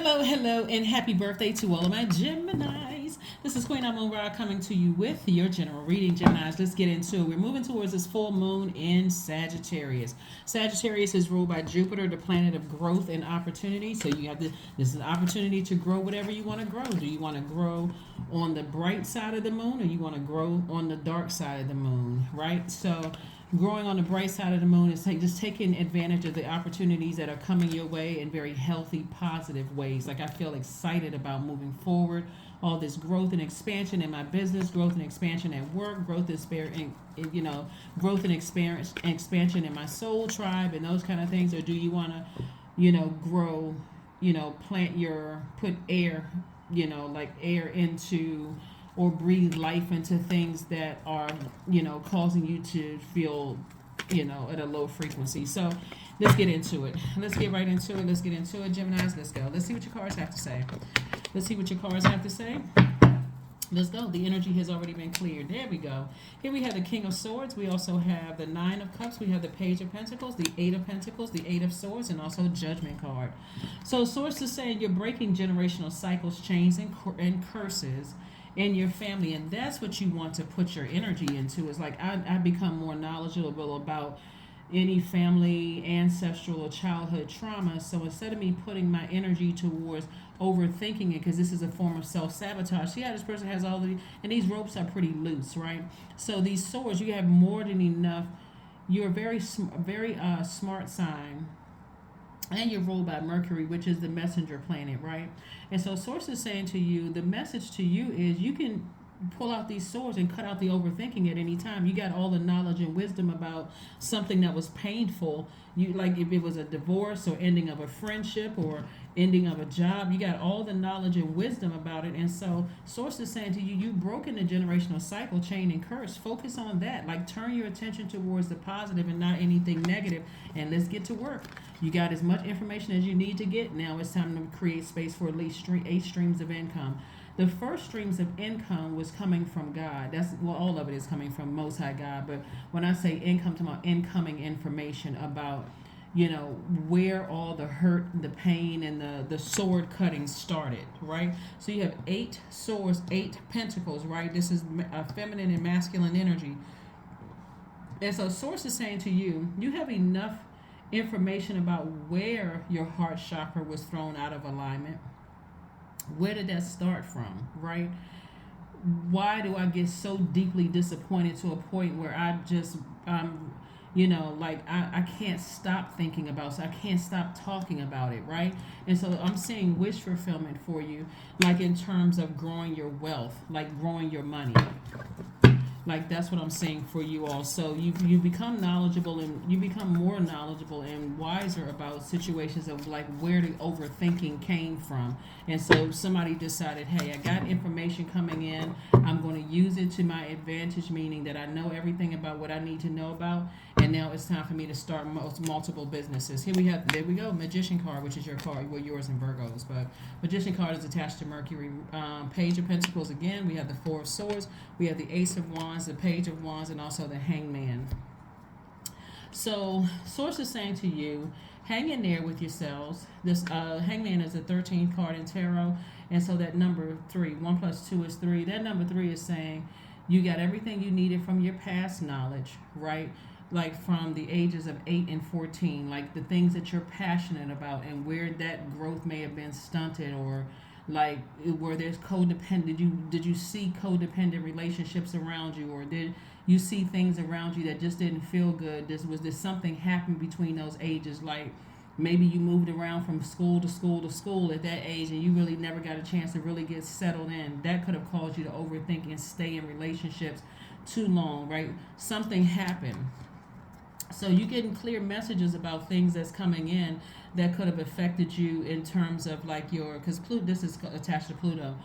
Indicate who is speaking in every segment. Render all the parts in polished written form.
Speaker 1: Hello, and happy birthday to all of my Geminis. This is Queen Amun Ra coming to you with your general reading, Geminis. Let's get into it. We're moving towards this full moon in Sagittarius. Sagittarius is ruled by Jupiter, the planet of growth and opportunity. So this is an opportunity to grow whatever you want to grow. Do you want to grow on the bright side of the moon, or you want to grow on the dark side of the moon, right? So growing on the bright side of the moon is just taking advantage of the opportunities that are coming your way in very healthy, positive ways. Like I feel excited about moving forward. All this growth and expansion in my business, growth and expansion at work, growth and expansion in my soul tribe, and those kind of things. Or do you want to, grow, put air, like air into or breathe life into things that are, causing you to feel, at a low frequency. So let's get into it. Let's get right into it. Let's get into it, Geminis. Let's go. Let's see what your cards have to say. Let's see what your cards have to say. Let's go. The energy has already been cleared. There we go. Here we have the King of Swords. We also have the Nine of Cups. We have the Page of Pentacles, the Eight of Pentacles, the Eight of Swords, and also Judgment card. So source is saying you're breaking generational cycles, chains, and curses in your family, and that's what you want to put your energy into. Is like I become more knowledgeable about any family, ancestral, or childhood trauma. So instead of me putting my energy towards overthinking it, because this is a form of self-sabotage. See how this person has all and these ropes are pretty loose, right? So these swords, you have more than enough. You're a very smart sign, and you're ruled by Mercury, which is the messenger planet, right? And so source is saying to you, the message to you is you can pull out these swords and cut out the overthinking at any time. You got all the knowledge and wisdom about something that was painful. You, like if it was a divorce or ending of a friendship or ending of a job, you got all the knowledge and wisdom about it. And so source is saying to you, you've broken the generational cycle, chain, and curse. Focus on that. Like turn your attention towards the positive and not anything negative, and let's get to work. You got as much information as you need to get. Now it's time to create space for at least 8 streams of income. The first streams of income was coming from God. All of it is coming from Most High God. But when I say income, to my incoming information about, where all the hurt, the pain, and the sword cutting started, right? So you have 8 swords, 8 pentacles, right? This is a feminine and masculine energy. And so source is saying to you, you have enough information about where your heart chakra was thrown out of alignment. Where did that start from, right? Why do I get so deeply disappointed to a point where I just, I can't stop thinking about it. I can't stop talking about it, right? And so I'm seeing wish fulfillment for you, like in terms of growing your wealth, like growing your money. Like that's what I'm saying for you all. So you become knowledgeable, and you become more knowledgeable and wiser about situations of like where the overthinking came from. And so somebody decided, hey, I got information coming in. I'm going to use it to my advantage, meaning that I know everything about what I need to know about. And now it's time for me to start multiple businesses. There we go, Magician card, which is your card, well, yours and Virgo's. But Magician card is attached to Mercury. Page of Pentacles again. We have the Four of Swords. We have the Ace of Wands, the Page of Wands, and also the Hangman. So source is saying to you, hang in there with yourselves. This Hangman is a 13th card in tarot, and so that number 3, 1 plus 2 is 3. That number 3 is saying you got everything you needed from your past knowledge, right? Like from the ages of 8 and 14, like the things that you're passionate about and where that growth may have been stunted, or like where there's codependent. Did you see codependent relationships around you, or did you see things around you that just didn't feel good? Was there something happened between those ages? Like maybe you moved around from school to school to school at that age, and you really never got a chance to really get settled in. That could have caused you to overthink and stay in relationships too long, right? Something happened. So you're getting clear messages about things that's coming in that could have affected you in terms of like because this is attached to Pluto,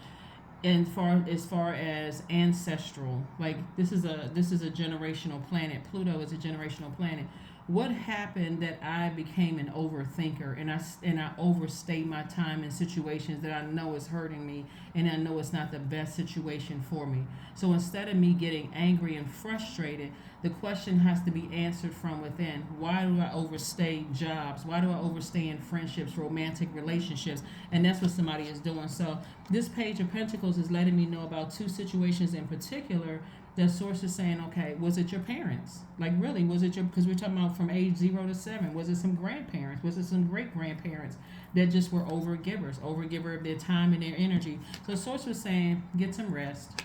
Speaker 1: and as far as ancestral, like this is a generational planet. Pluto is a generational planet. what happened that I became an overthinker, and I overstay my time in situations that I know is hurting me, and I know it's not the best situation for me. So instead of me getting angry and frustrated, the question has to be answered from within. Why do I overstay jobs? Why do I overstay in friendships, romantic relationships? And that's what somebody is doing. So this Page of Pentacles is letting me know about two situations in particular. The source is saying, okay, was it your parents? Like, really, was it your, because we're talking about from age 0 to 7. Was it some grandparents? Was it some great grandparents that just were overgiver of their time and their energy? So the source was saying, get some rest.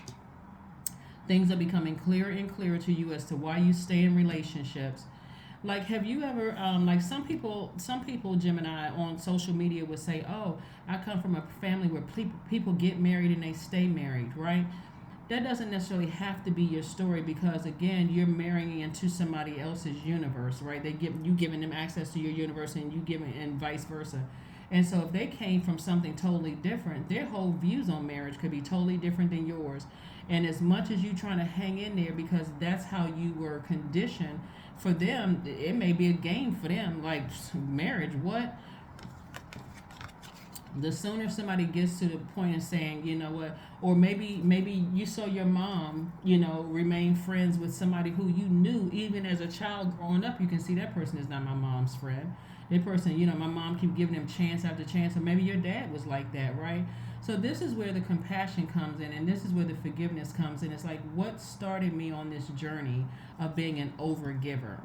Speaker 1: Things are becoming clearer and clearer to you as to why you stay in relationships. Like, have you ever, like some people, Gemini, on social media would say, oh, I come from a family where people get married and they stay married, right? That doesn't necessarily have to be your story, because again, you're marrying into somebody else's universe, right? You giving them access to your universe, and you giving, and vice versa. And so if they came from something totally different, their whole views on marriage could be totally different than yours. And as much as you trying to hang in there because that's how you were conditioned, for them it may be a game for them. Like, marriage, what? The sooner somebody gets to the point of saying, you know what, or maybe you saw your mom, remain friends with somebody who you knew even as a child growing up, you can see that person is not my mom's friend. That person, my mom keep giving them chance after chance, or maybe your dad was like that, right? So this is where the compassion comes in, and this is where the forgiveness comes in. It's like, what started me on this journey of being an overgiver,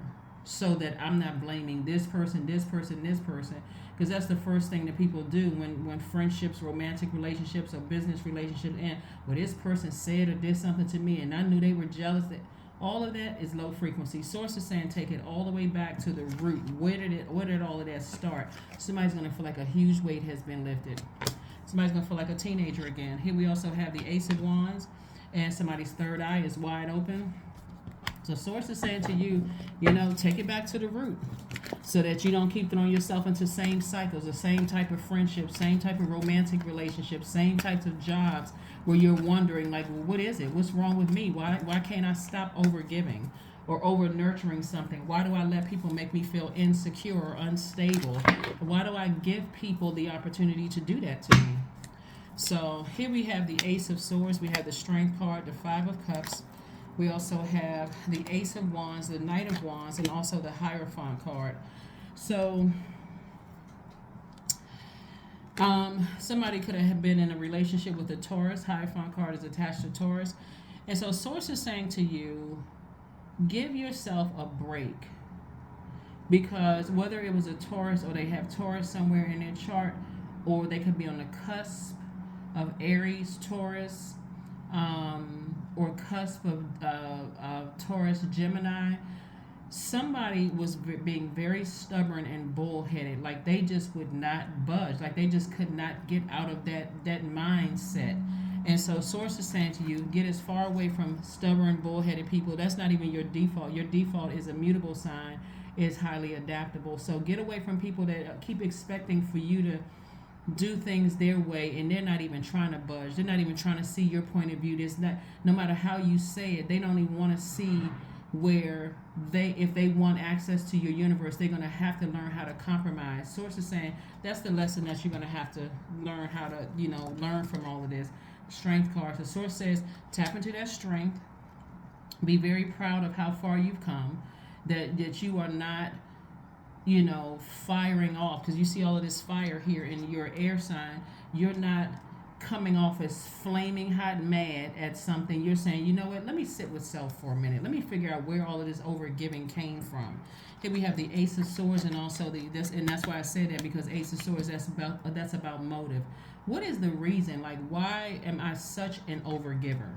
Speaker 1: so that I'm not blaming this person, because that's the first thing that people do when friendships, romantic relationships, or business relationships end. Well, this person said or did something to me, and I knew they were jealous. That all of that is low frequency. Source is saying, take it all the way back to the root. Where did all of that start? Somebody's gonna feel like a huge weight has been lifted. Somebody's gonna feel like a teenager again. Here we also have the Ace of Wands, and somebody's third eye is wide open. So source is saying to you, take it back to the root, so that you don't keep throwing yourself into same cycles, the same type of friendships, same type of romantic relationships, same types of jobs, where you're wondering, like, well, what is it? What's wrong with me? Why can't I stop over giving or over nurturing something? Why do I let people make me feel insecure or unstable? Why do I give people the opportunity to do that to me? So here we have the Ace of Swords, we have the Strength card, the Five of Cups. We also have the Ace of Wands, the Knight of Wands, and also the Hierophant card. So somebody could have been in a relationship with a Taurus. Hierophant card is attached to Taurus. And so source is saying to you, give yourself a break. Because whether it was a Taurus, or they have Taurus somewhere in their chart, or they could be on the cusp of Aries, Taurus, or cusp of Taurus, Gemini, somebody was being very stubborn and bullheaded. Like, they just would not budge. Like, they just could not get out of that mindset. And so source is saying to you, get as far away from stubborn, bullheaded people. That's not even your default. Your default is a mutable sign, is highly adaptable. So get away from people that keep expecting for you to do things their way, and they're not even trying to budge. They're not even trying to see your point of view. There's not, no matter how you say it, they don't even want to see where if they want access to your universe, they're going to have to learn how to compromise. Source is saying that's the lesson that you're going to have to learn how to, learn from all of this. Strength card. The source says, tap into that strength. Be very proud of how far you've come. That you are not, firing off, because you see all of this fire here in your air sign. You're not coming off as flaming hot mad at something. You're saying, you know what, let me sit with self for a minute. Let me figure out where all of this overgiving came from. Here we have the Ace of Swords, and also and that's why I said that, because Ace of Swords, that's about motive. What is the reason? Like, why am I such an overgiver?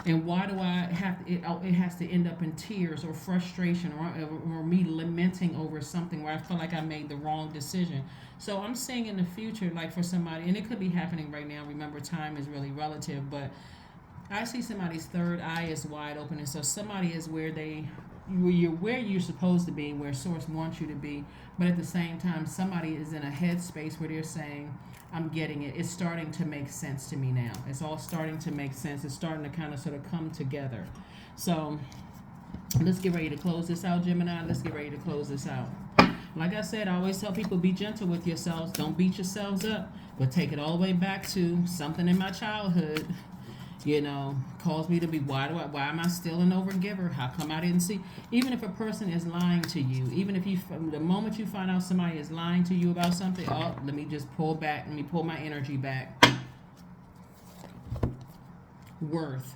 Speaker 1: And why do I have it has to end up in tears or frustration, or me lamenting over something where I feel like I made the wrong decision? So I'm saying in the future, like for somebody, and it could be happening right now. Remember, time is really relative, but I see somebody's third eye is wide open, and so somebody is where you're supposed to be, where source wants you to be, but at the same time, somebody is in a headspace where they're saying, I'm getting it. It's starting to make sense to me now. It's all starting to make sense. It's starting to kind of sort of come together. So Let's get ready to close this out, Gemini. Let's get ready to close this out. Like I said, I always tell people, be gentle with yourselves. Don't beat yourselves up, but take it all the way back to something in my childhood, caused me to be, why am I still an overgiver? How come I didn't see? Even if a person is lying to you, even if the moment you find out somebody is lying to you about something, oh, let me just pull back. Let me pull my energy back. Worth.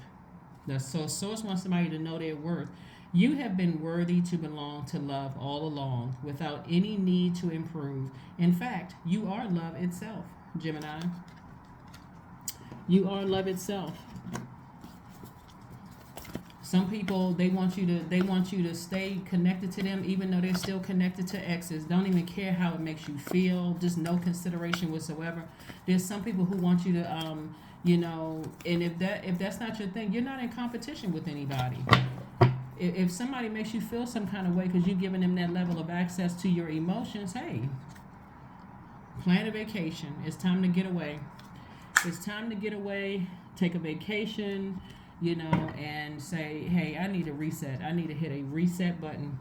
Speaker 1: The source wants somebody to know their worth. You have been worthy to belong to love all along without any need to improve. In fact, you are love itself, Gemini. You are love itself. Some people, they want you to stay connected to them even though they're still connected to exes. Don't even care how it makes you feel. Just no consideration whatsoever. There's some people who want you to and if that's not your thing, you're not in competition with anybody. If somebody makes you feel some kind of way because you've given them that level of access to your emotions, hey, plan a vacation. It's time to get away. It's time to get away, take a vacation, and say, hey, I need a reset. I need to hit a reset button.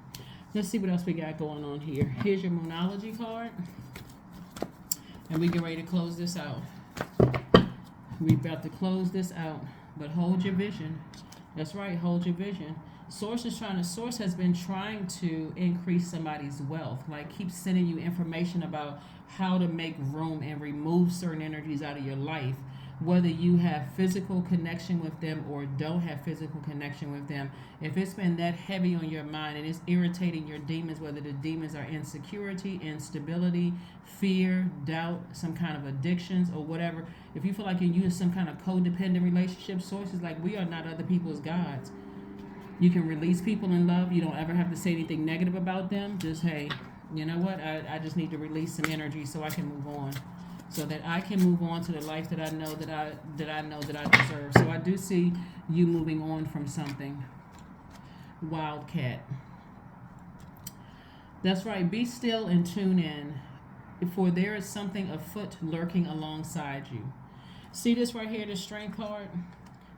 Speaker 1: Let's see what else we got going on here. Here's your Moonology card. And we get ready to close this out. We're about to close this out. But hold your vision. That's right, hold your vision. Source has been trying to increase somebody's wealth. Like, keep sending you information about how to make room and remove certain energies out of your life. Whether you have physical connection with them or don't have physical connection with them, if it's been that heavy on your mind and it's irritating your demons, whether the demons are insecurity, instability, fear, doubt, some kind of addictions or whatever, if you feel like you're in some kind of codependent relationship, Source is like, we are not other people's gods. You can release people in love. You don't ever have to say anything negative about them. Just, hey, you know what? I just need to release some energy so I can move on. So that I can move on to the life that I know that I deserve. So I do see you moving on from something. Wildcat. That's right. Be still and tune in, for there is something afoot lurking alongside you. See this right here, the Strength card?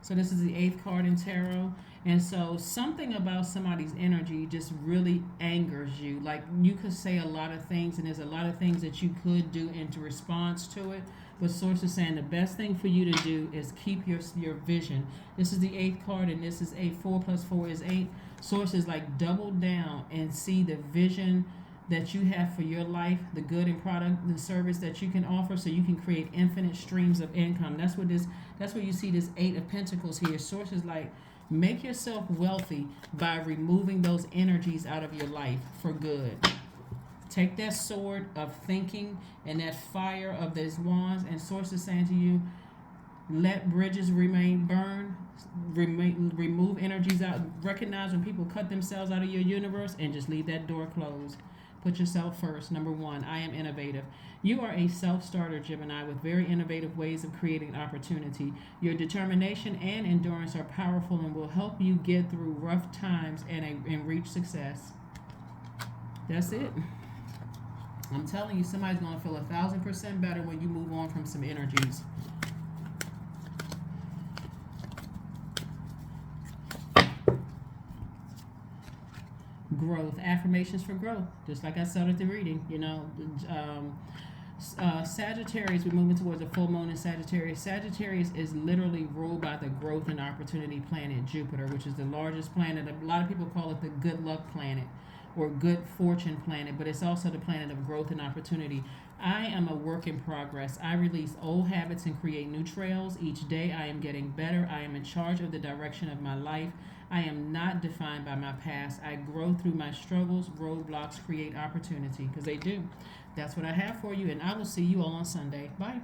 Speaker 1: So this is the 8th card in tarot. And so something about somebody's energy just really angers you. Like, you could say a lot of things, and there's a lot of things that you could do in response to it. But Source is saying the best thing for you to do is keep your vision. This is the 8th card, and this is 8. 4 plus 4 is 8. Source is like, double down and see the vision that you have for your life, the good and product and service that you can offer, so you can create infinite streams of income. That's what you see this 8 of Pentacles here. Source is like, make yourself wealthy by removing those energies out of your life for good. Take that sword of thinking and that fire of those wands, and Source is saying to you, let bridges remain burned, remove energies out. Recognize when people cut themselves out of your universe, and just leave that door closed. Put yourself first. Number 1, I am innovative. You are a self-starter, Gemini, with very innovative ways of creating opportunity. Your determination and endurance are powerful and will help you get through rough times and reach success. That's it. I'm telling you, somebody's going to feel 1,000% better when you move on from some energies. Growth. Affirmations for growth. Just like I started the reading, Sagittarius, we're moving towards a full moon in Sagittarius. Sagittarius is literally ruled by the growth and opportunity planet Jupiter, which is the largest planet. A lot of people call it the good luck planet or good fortune planet, but it's also the planet of growth and opportunity. I am a work in progress. I release old habits and create new trails. Each day I am getting better. I am in charge of the direction of my life. I am not defined by my past. I grow through my struggles. Roadblocks create opportunity, because they do. That's what I have for you, and I will see you all on Sunday. Bye.